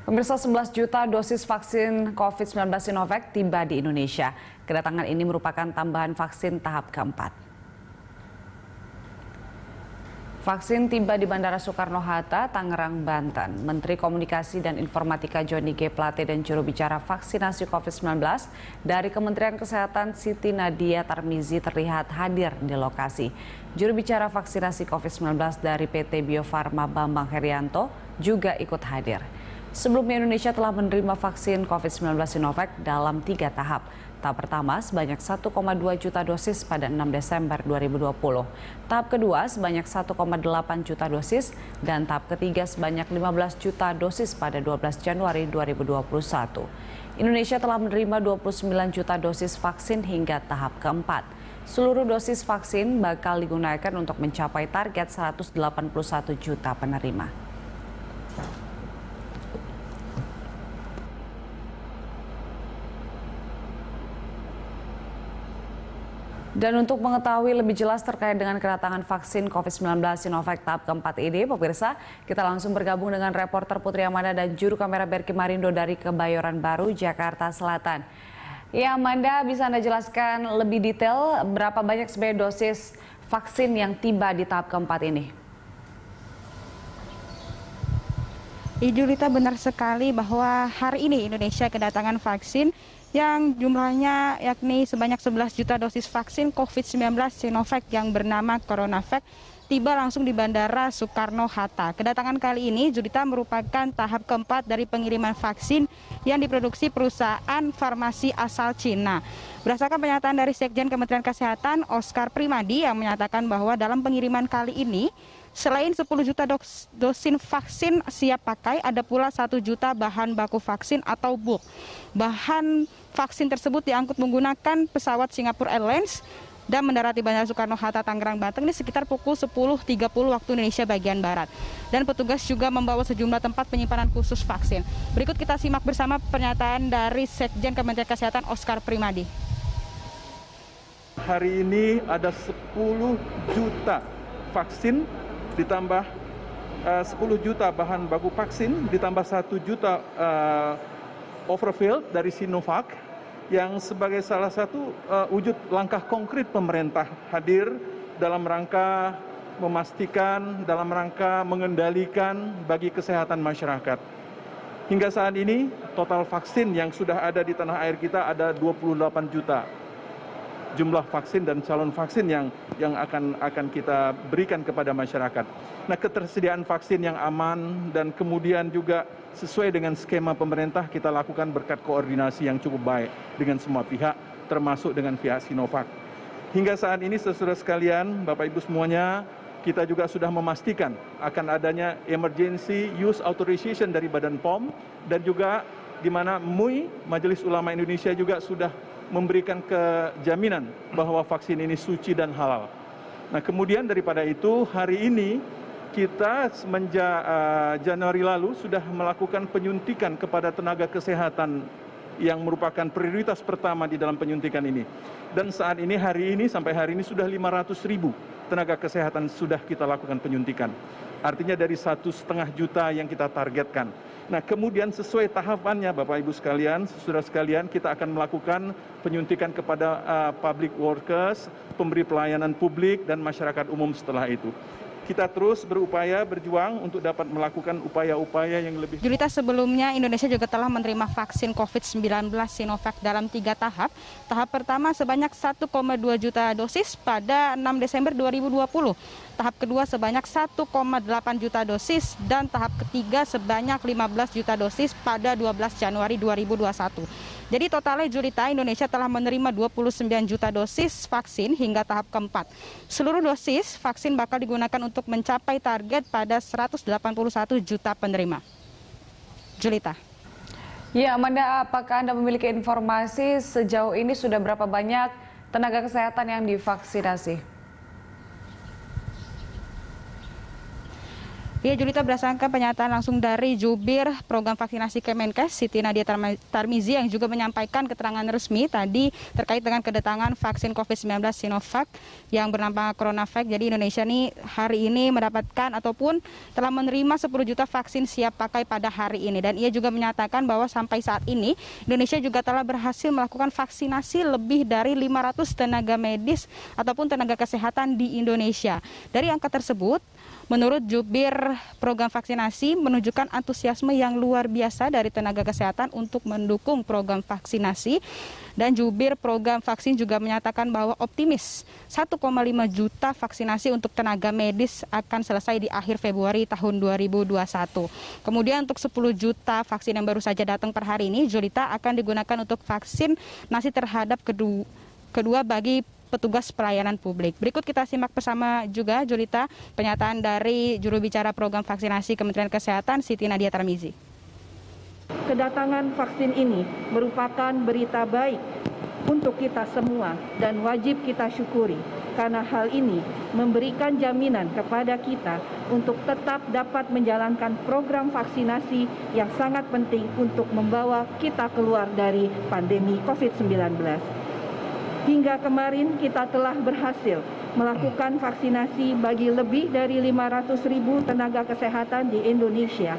Pemirsa, 11 juta dosis vaksin COVID-19 Sinovac tiba di Indonesia. Kedatangan ini merupakan tambahan vaksin tahap keempat. Vaksin tiba di Bandara Soekarno-Hatta, Tangerang, Banten. Menteri Komunikasi dan Informatika Johnny G. Plate dan juru bicara vaksinasi COVID-19 dari Kementerian Kesehatan Siti Nadia Tarmizi terlihat hadir di lokasi. Juru bicara vaksinasi COVID-19 dari PT Bio Farma Bambang Herianto juga ikut hadir. Sebelumnya Indonesia telah menerima vaksin COVID-19 Sinovac dalam 3 tahap. Tahap pertama sebanyak 1,2 juta dosis pada 6 Desember 2020. Tahap kedua sebanyak 1,8 juta dosis dan tahap ketiga sebanyak 15 juta dosis pada 12 Januari 2021. Indonesia telah menerima 29 juta dosis vaksin hingga tahap keempat. Seluruh dosis vaksin bakal digunakan untuk mencapai target 181 juta penerima. Dan untuk mengetahui lebih jelas terkait dengan kedatangan vaksin COVID-19 Sinovac tahap keempat ini, pemirsa, kita langsung bergabung dengan reporter Putri Amanda dan juru kamera Berki Marindo dari Kebayoran Baru, Jakarta Selatan. Ya, Amanda, bisa Anda jelaskan lebih detail berapa banyak sebenarnya dosis vaksin yang tiba di tahap keempat ini? Julita, benar sekali bahwa hari ini Indonesia kedatangan vaksin yang jumlahnya yakni sebanyak 11 juta dosis vaksin COVID-19 Sinovac yang bernama CoronaVac tiba langsung di Bandara Soekarno-Hatta. Kedatangan kali ini, Julita, merupakan tahap keempat dari pengiriman vaksin yang diproduksi perusahaan farmasi asal Cina. Berdasarkan pernyataan dari Sekjen Kementerian Kesehatan, Oscar Primadi, yang menyatakan bahwa dalam pengiriman kali ini, selain 10 juta dosis vaksin siap pakai, ada pula 1 juta bahan baku vaksin atau bulk. Bahan vaksin tersebut diangkut menggunakan pesawat Singapore Airlines dan mendarat di Bandara Soekarno-Hatta, Tangerang, Banten ini sekitar pukul 10.30 waktu Indonesia bagian Barat. Dan petugas juga membawa sejumlah tempat penyimpanan khusus vaksin. Berikut kita simak bersama pernyataan dari Sekjen Kementerian Kesehatan Oscar Primadi. Hari ini ada 10 juta vaksin ditambah 10 juta bahan baku vaksin, ditambah 1 juta overfill dari Sinovac, yang sebagai salah satu wujud langkah konkret pemerintah hadir dalam rangka memastikan, dalam rangka mengendalikan bagi kesehatan masyarakat. Hingga saat ini, total vaksin yang sudah ada di tanah air kita ada 28 juta. Jumlah vaksin dan calon vaksin yang akan kita berikan kepada masyarakat. Nah, ketersediaan vaksin yang aman dan kemudian juga sesuai dengan skema pemerintah kita lakukan berkat koordinasi yang cukup baik dengan semua pihak, termasuk dengan pihak Sinovac. Hingga saat ini, saudara sekalian, Bapak Ibu semuanya, kita juga sudah memastikan akan adanya emergency use authorization dari Badan POM dan juga di mana MUI, Majelis Ulama Indonesia, juga sudah memberikan kejaminan bahwa vaksin ini suci dan halal. Nah, kemudian daripada itu, hari ini kita semenjak Januari lalu sudah melakukan penyuntikan kepada tenaga kesehatan yang merupakan prioritas pertama di dalam penyuntikan ini. Dan saat ini, hari ini, sampai hari ini sudah 500.000 tenaga kesehatan sudah kita lakukan penyuntikan. Artinya dari 1,5 juta yang kita targetkan. Nah, kemudian sesuai tahapannya, Bapak Ibu sekalian, saudara sekalian, kita akan melakukan penyuntikan kepada public workers, pemberi pelayanan publik, dan masyarakat umum setelah itu. Kita terus berupaya, berjuang untuk dapat melakukan upaya-upaya yang lebih. Julita, sebelumnya Indonesia juga telah menerima vaksin COVID-19 Sinovac dalam 3 tahap. Tahap pertama sebanyak 1,2 juta dosis pada 6 Desember 2020. Tahap kedua sebanyak 1,8 juta dosis dan tahap ketiga sebanyak 15 juta dosis pada 12 Januari 2021. Jadi totalnya, Julita, Indonesia telah menerima 29 juta dosis vaksin hingga tahap keempat. Seluruh dosis vaksin bakal digunakan untuk mencapai target pada 181 juta penerima. Julita. Ya, Amanda, apakah Anda memiliki informasi sejauh ini sudah berapa banyak tenaga kesehatan yang divaksinasi? Iya, Julita, berdasarkan pernyataan langsung dari jubir program vaksinasi Kemenkes Siti Nadia Tarmizi yang juga menyampaikan keterangan resmi tadi terkait dengan kedatangan vaksin COVID-19 Sinovac yang bernama CoronaVac. Jadi Indonesia nih hari ini mendapatkan ataupun telah menerima 10 juta vaksin siap pakai pada hari ini. Dan ia juga menyatakan bahwa sampai saat ini Indonesia juga telah berhasil melakukan vaksinasi lebih dari 500 tenaga medis ataupun tenaga kesehatan di Indonesia. Dari angka tersebut, menurut jubir program vaksinasi menunjukkan antusiasme yang luar biasa dari tenaga kesehatan untuk mendukung program vaksinasi. Dan jubir program vaksin juga menyatakan bahwa optimis 1,5 juta vaksinasi untuk tenaga medis akan selesai di akhir Februari tahun 2021. Kemudian untuk 10 juta vaksin yang baru saja datang per hari ini, Julita, akan digunakan untuk vaksin nasi terhadap kedua bagi petugas pelayanan publik. Berikut kita simak bersama juga, Julita, pernyataan dari juru bicara program vaksinasi Kementerian Kesehatan Siti Nadia Tarmizi. Kedatangan vaksin ini merupakan berita baik untuk kita semua dan wajib kita syukuri karena hal ini memberikan jaminan kepada kita untuk tetap dapat menjalankan program vaksinasi yang sangat penting untuk membawa kita keluar dari pandemi COVID-19. Hingga kemarin kita telah berhasil melakukan vaksinasi bagi lebih dari 500.000 tenaga kesehatan di Indonesia.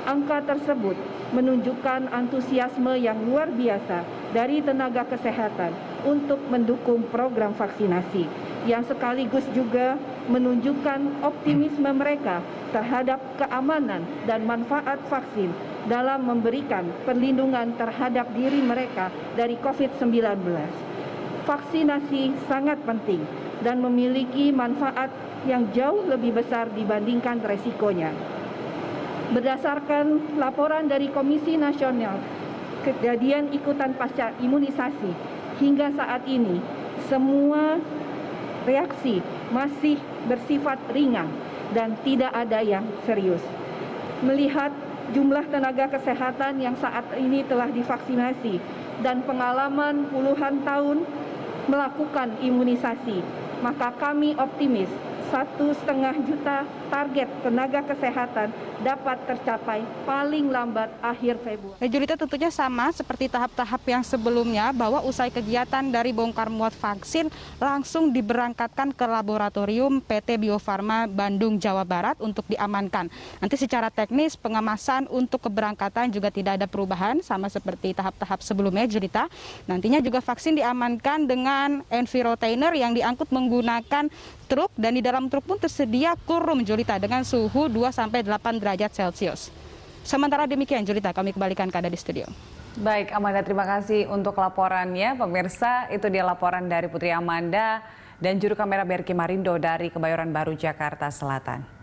Angka tersebut menunjukkan antusiasme yang luar biasa dari tenaga kesehatan untuk mendukung program vaksinasi, yang sekaligus juga menunjukkan optimisme mereka terhadap keamanan dan manfaat vaksin dalam memberikan perlindungan terhadap diri mereka dari COVID-19. Vaksinasi sangat penting dan memiliki manfaat yang jauh lebih besar dibandingkan resikonya. Berdasarkan laporan dari Komisi Nasional Kejadian Ikutan Pasca Imunisasi, hingga saat ini semua reaksi masih bersifat ringan dan tidak ada yang serius. Melihat jumlah tenaga kesehatan yang saat ini telah divaksinasi dan pengalaman puluhan tahun melakukan imunisasi, maka kami optimis 1,5 juta target tenaga kesehatan dapat tercapai paling lambat akhir Februari. Julita, tentunya sama seperti tahap-tahap yang sebelumnya bahwa usai kegiatan dari bongkar muat vaksin langsung diberangkatkan ke laboratorium PT Bio Farma Bandung, Jawa Barat untuk diamankan. Nanti secara teknis pengemasan untuk keberangkatan juga tidak ada perubahan sama seperti tahap-tahap sebelumnya, Julita. Nantinya juga vaksin diamankan dengan envirotainer yang diangkut menggunakan truk dan di dalam truk pun tersedia kurung, Julita, dengan suhu 2-8 derajat Celcius. Sementara demikian, Julita, kami kembalikan ke Anda di studio. Baik, Amanda, terima kasih untuk laporannya. Pemirsa, itu dia laporan dari Putri Amanda dan juru kamera Berki Marindo dari Kebayoran Baru, Jakarta Selatan.